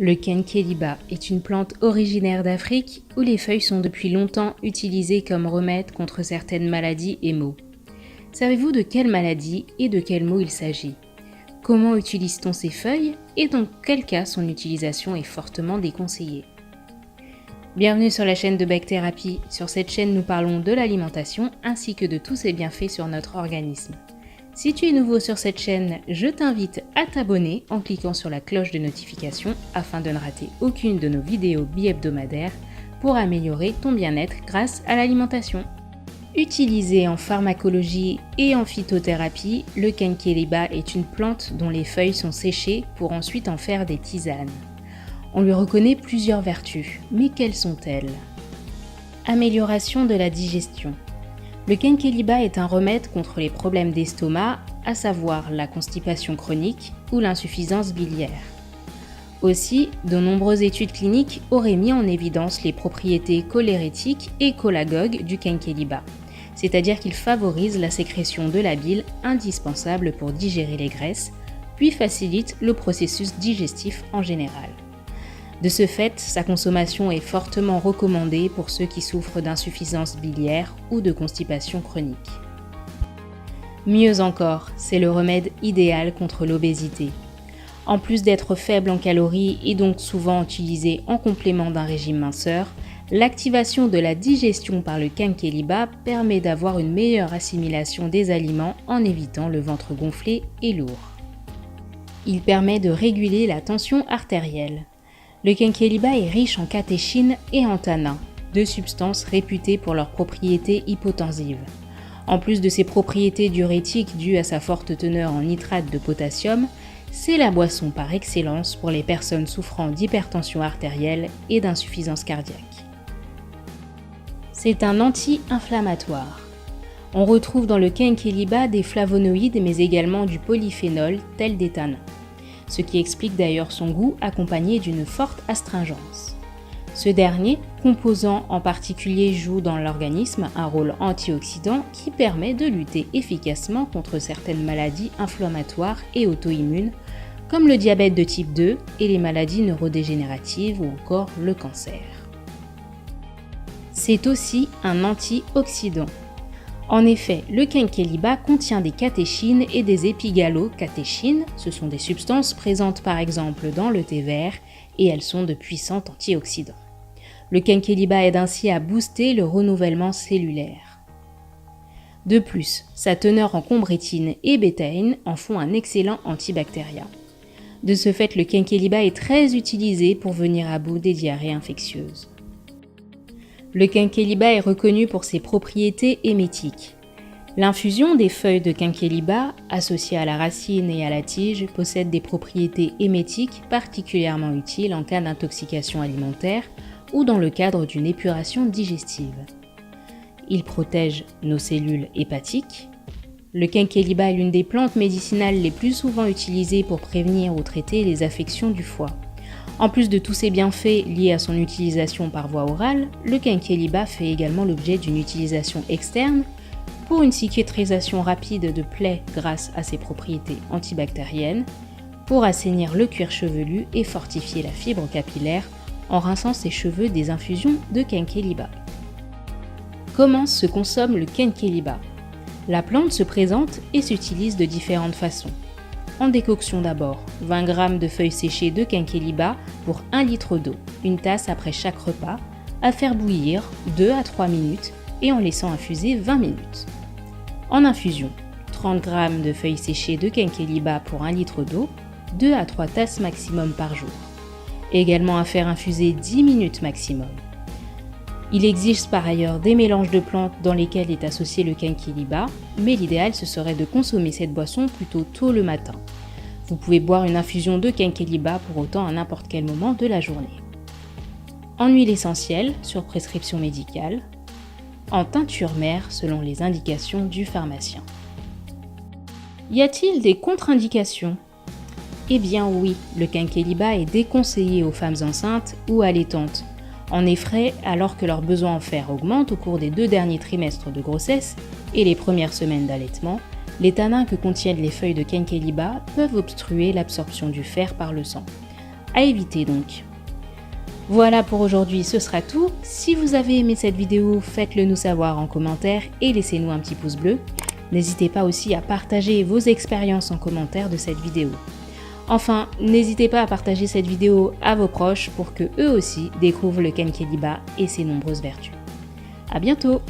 Le kenkeliba est une plante originaire d'Afrique où les feuilles sont depuis longtemps utilisées comme remède contre certaines maladies et maux. Savez-vous de quelle maladie et de quels maux il s'agit? Comment utilise-t-on ces feuilles et dans quel cas son utilisation est fortement déconseillée? Bienvenue sur la chaîne de Bec Thérapie. Sur cette chaîne, nous parlons de l'alimentation ainsi que de tous ses bienfaits sur notre organisme. Si tu es nouveau sur cette chaîne, je t'invite à t'abonner en cliquant sur la cloche de notification afin de ne rater aucune de nos vidéos bi-hebdomadaires pour améliorer ton bien-être grâce à l'alimentation. Utilisé en pharmacologie et en phytothérapie, le kenkeliba est une plante dont les feuilles sont séchées pour ensuite en faire des tisanes. On lui reconnaît plusieurs vertus, mais quelles sont-elles? Amélioration de la digestion. Le kenkeliba est un remède contre les problèmes d'estomac, à savoir la constipation chronique ou l'insuffisance biliaire. Aussi, de nombreuses études cliniques auraient mis en évidence les propriétés cholérétiques et cholagogues du kenkeliba, c'est-à-dire qu'il favorise la sécrétion de la bile indispensable pour digérer les graisses, puis facilite le processus digestif en général. De ce fait, sa consommation est fortement recommandée pour ceux qui souffrent d'insuffisance biliaire ou de constipation chronique. Mieux encore, c'est le remède idéal contre l'obésité. En plus d'être faible en calories et donc souvent utilisé en complément d'un régime minceur, l'activation de la digestion par le kenkeliba permet d'avoir une meilleure assimilation des aliments en évitant le ventre gonflé et lourd. Il permet de réguler la tension artérielle. Le kenkeliba est riche en catéchine et en tanin, deux substances réputées pour leurs propriétés hypotensives. En plus de ses propriétés diurétiques dues à sa forte teneur en nitrate de potassium, c'est la boisson par excellence pour les personnes souffrant d'hypertension artérielle et d'insuffisance cardiaque. C'est un anti-inflammatoire. On retrouve dans le kenkeliba des flavonoïdes mais également du polyphénol tel des tanins, ce qui explique d'ailleurs son goût accompagné d'une forte astringence. Ce dernier composant en particulier joue dans l'organisme un rôle antioxydant qui permet de lutter efficacement contre certaines maladies inflammatoires et auto-immunes comme le diabète de type 2 et les maladies neurodégénératives ou encore le cancer. C'est aussi un antioxydant. En effet, le kenkeliba contient des catéchines et des épigalocatéchines, ce sont des substances présentes par exemple dans le thé vert et elles sont de puissants antioxydants. Le kenkeliba aide ainsi à booster le renouvellement cellulaire. De plus, sa teneur en combrétine et bétaïne en font un excellent antibactérien. De ce fait, le kenkeliba est très utilisé pour venir à bout des diarrhées infectieuses. Le kenkeliba est reconnu pour ses propriétés émétiques. L'infusion des feuilles de kenkeliba, associées à la racine et à la tige, possède des propriétés émétiques particulièrement utiles en cas d'intoxication alimentaire ou dans le cadre d'une épuration digestive. Il protège nos cellules hépatiques. Le kenkeliba est l'une des plantes médicinales les plus souvent utilisées pour prévenir ou traiter les affections du foie. En plus de tous ses bienfaits liés à son utilisation par voie orale, le kenkeliba fait également l'objet d'une utilisation externe pour une cicatrisation rapide de plaies grâce à ses propriétés antibactériennes, pour assainir le cuir chevelu et fortifier la fibre capillaire en rinçant ses cheveux des infusions de kenkeliba. Comment se consomme le kenkeliba? La plante se présente et s'utilise de différentes façons. En décoction d'abord, 20 g de feuilles séchées de kenkeliba pour 1 litre d'eau, une tasse après chaque repas, à faire bouillir 2 à 3 minutes et en laissant infuser 20 minutes. En infusion, 30 g de feuilles séchées de kenkeliba pour 1 litre d'eau, 2 à 3 tasses maximum par jour. Également à faire infuser 10 minutes maximum. Il existe par ailleurs des mélanges de plantes dans lesquels est associé le kenkeliba, mais l'idéal ce serait de consommer cette boisson plutôt tôt le matin. Vous pouvez boire une infusion de kenkeliba pour autant à n'importe quel moment de la journée. En huile essentielle, sur prescription médicale. En teinture mère, selon les indications du pharmacien. Y a-t-il des contre-indications? Eh bien oui, le kenkeliba est déconseillé aux femmes enceintes ou allaitantes. En effet, alors que leurs besoins en fer augmentent au cours des 2 derniers trimestres de grossesse et les premières semaines d'allaitement, les tanins que contiennent les feuilles de kenkeliba peuvent obstruer l'absorption du fer par le sang. À éviter donc. Voilà pour aujourd'hui, ce sera tout. Si vous avez aimé cette vidéo, faites-le nous savoir en commentaire et laissez-nous un petit pouce bleu. N'hésitez pas aussi à partager vos expériences en commentaire de cette vidéo. Enfin, n'hésitez pas à partager cette vidéo à vos proches pour que eux aussi découvrent le Kenkeliba et ses nombreuses vertus. À bientôt!